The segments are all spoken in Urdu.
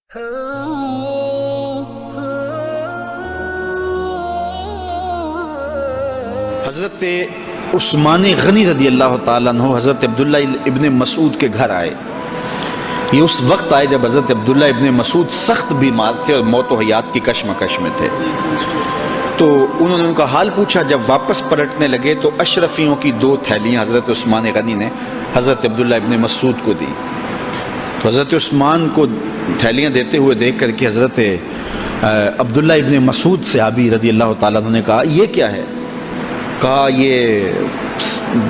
حضرت عثمان غنی رضی اللہ تعالیٰ عنہ حضرت عبداللہ ابن مسعود کے گھر آئے. یہ اس وقت آئے جب حضرت عبداللہ ابن مسعود سخت بیمار تھے اور موت و حیات کی کشمکش میں تھے. تو انہوں نے ان کا حال پوچھا. جب واپس پلٹنے لگے تو اشرفیوں کی 2 تھیلیاں حضرت عثمان غنی نے حضرت عبداللہ ابن مسعود کو دی. تو حضرت عثمان کو تھیلیاں دیتے ہوئے دیکھ کر کے حضرت عبداللہ ابن مسعود صحابی رضی اللہ تعالیٰ عنہ نے کہا یہ کیا ہے؟ کہا یہ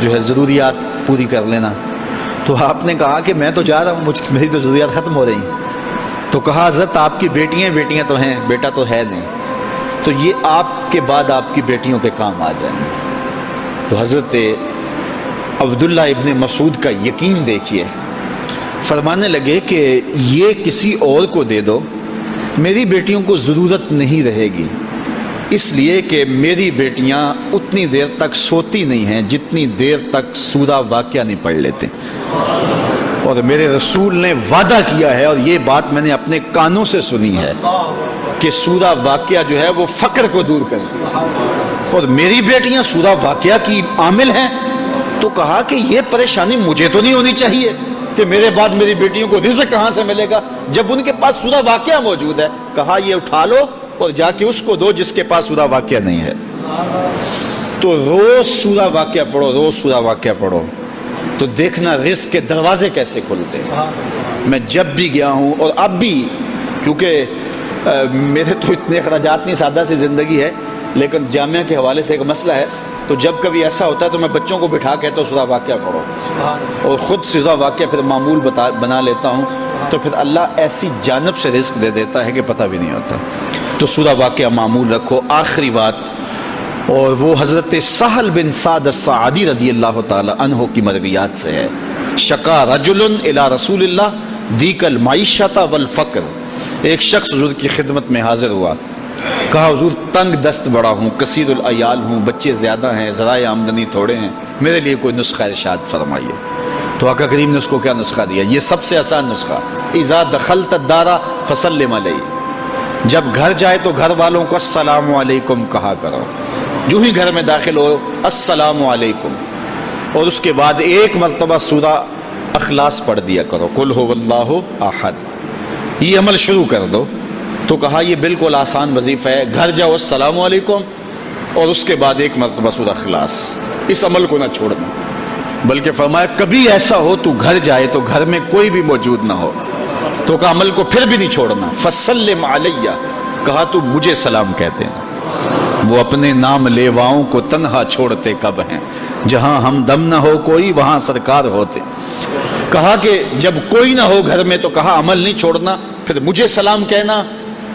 جو ہے ضروریات پوری کر لینا. تو آپ نے کہا کہ میں تو جا رہا ہوں, میری تو ضروریات ختم ہو رہی ہیں. تو کہا حضرت آپ کی بیٹیاں تو ہیں, بیٹا تو ہے نہیں, تو یہ آپ کے بعد آپ کی بیٹیوں کے کام آ جائیں گے. تو حضرت عبداللہ ابن مسعود کا یقین دیکھیے, فرمانے لگے کہ یہ کسی اور کو دے دو, میری بیٹیوں کو ضرورت نہیں رہے گی, اس لیے کہ میری بیٹیاں اتنی دیر تک سوتی نہیں ہیں جتنی دیر تک سورہ واقعہ نہیں پڑھ لیتے. اور میرے رسول نے وعدہ کیا ہے, اور یہ بات میں نے اپنے کانوں سے سنی ہے, کہ سورہ واقعہ جو ہے وہ فقر کو دور کرے, اور میری بیٹیاں سورہ واقعہ کی عامل ہیں. تو کہا کہ یہ پریشانی مجھے تو نہیں ہونی چاہیے کہ میرے بعد میری بیٹیوں کو رزق کہاں سے ملے گا جب ان کے پاس سورہ واقعہ موجود ہے. کہا یہ اٹھا لو اور جا کے اس کو دو جس کے پاس سورہ واقعہ نہیں ہے. تو روز سورہ واقعہ پڑھو, روز سورہ واقعہ پڑھو, تو دیکھنا رزق کے دروازے کیسے کھلتے ہیں. میں جب بھی گیا ہوں, اور اب بھی, کیونکہ میرے تو اتنے اخراجات نہیں, سادہ سی زندگی ہے, لیکن جامعہ کے حوالے سے ایک مسئلہ ہے, تو جب کبھی ایسا ہوتا ہے تو میں بچوں کو بٹھا کہتا ہوں سورہ واقعہ پڑھو, اور خود سورہ واقعہ پھر معمول بنا لیتا ہوں. تو پھر اللہ ایسی جانب سے رزق دے دیتا ہے کہ پتہ بھی نہیں ہوتا. تو سورہ واقعہ معمول رکھو. آخری بات, اور وہ حضرت سہل بن سعد الساعدی رضی اللہ تعالی عنہ کی مرویات سے ہے. شکا رجل الی رسول اللہ دیک المعیشۃ والفقر. ایک شخص حضور کی خدمت میں حاضر ہوا, کہا حضور تنگ دست بڑا ہوں, کثیر العیال ہوں, بچے زیادہ ہیں, ذرائع آمدنی تھوڑے ہیں, میرے لیے کوئی نسخہ ارشاد فرمائیے. تو آقا کریم نے اس کو کیا نسخہ دیا؟ یہ سب سے آسان نسخہ, اذا دخلت الدار فسلم علیہ. جب گھر جائے تو گھر والوں کو السلام علیکم کہا کرو, جو ہی گھر میں داخل ہو السلام علیکم, اور اس کے بعد ایک مرتبہ سورہ اخلاص پڑھ دیا کرو, قل هو اللہ احد. یہ عمل شروع کر دو. تو کہا یہ بالکل آسان وظیفہ ہے, گھر جاؤ السلام علیکم, اور اس کے بعد ایک مرتبہ سورہ اخلاص. اس عمل کو نہ چھوڑنا, بلکہ فرمایا کبھی ایسا ہو تو گھر جائے تو گھر میں کوئی بھی موجود نہ ہو, تو کہا عمل کو پھر بھی نہیں چھوڑنا. فسلم علیہ, کہا تو مجھے سلام کہتے ہیں. وہ اپنے نام لیواؤں کو تنہا چھوڑتے کب ہیں, جہاں ہم دم نہ ہو کوئی وہاں سرکار ہوتے. کہا کہ جب کوئی نہ ہو گھر میں تو کہا عمل نہیں چھوڑنا, پھر مجھے سلام کہنا,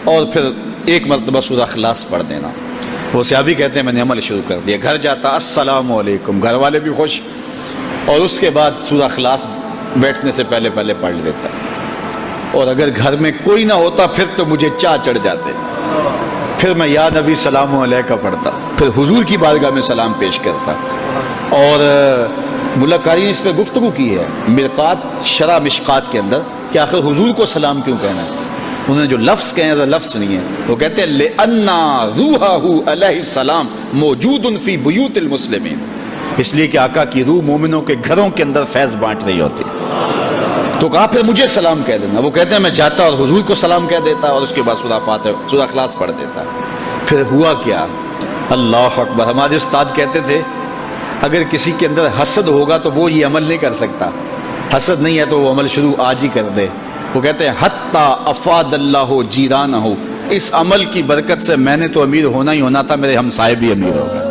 اور پھر ایک مرتبہ سورہ اخلاص پڑھ دینا. وہ صحابی کہتے ہیں میں نے عمل شروع کر دیا, گھر جاتا السلام علیکم, گھر والے بھی خوش, اور اس کے بعد سورہ اخلاص بیٹھنے سے پہلے پڑھ لیتا. اور اگر گھر میں کوئی نہ ہوتا پھر تو مجھے چاہ چڑھ جاتے, پھر میں یا نبی سلام علیکہ پڑھتا, پھر حضور کی بارگاہ میں سلام پیش کرتا. اور ملا قاری نے اس پہ گفتگو کی ہے مرقات شرح مشقات کے اندر, کہ آخر حضور کو سلام کیوں کہنا ہے. انہوں نے جو لفظ کہے ہیں لفظ سنیے, وہ کہتے ہیں لِأَنَّ رُوحَهُ عَلَيْهِ السلام مَوْجُودٌ فِي بُيُوتِ الْمُسْلِمِينَ. اس لیے کہ آقا کی روح مومنوں کے گھروں کے اندر فیض بانٹ رہی ہوتی. تو کہا پھر مجھے سلام کہہ دینا. وہ کہتے ہیں میں جاتا اور حضور کو سلام کہہ دیتا, اور اس کے بعد سورہ فاتحہ سورہ اخلاص پڑھ دیتا. پھر ہوا کیا, اللہ اکبر. ہمارے استاد کہتے تھے اگر کسی کے اندر حسد ہوگا تو وہ یہ عمل نہیں کر سکتا, حسد نہیں ہے تو وہ عمل شروع آج ہی کر دے. وہ کہتے ہیں حتی افاد اللہ جیرانہ, اس عمل کی برکت سے میں نے تو امیر ہونا ہی ہونا تھا, میرے ہمسائے بھی امیر ہو گئے.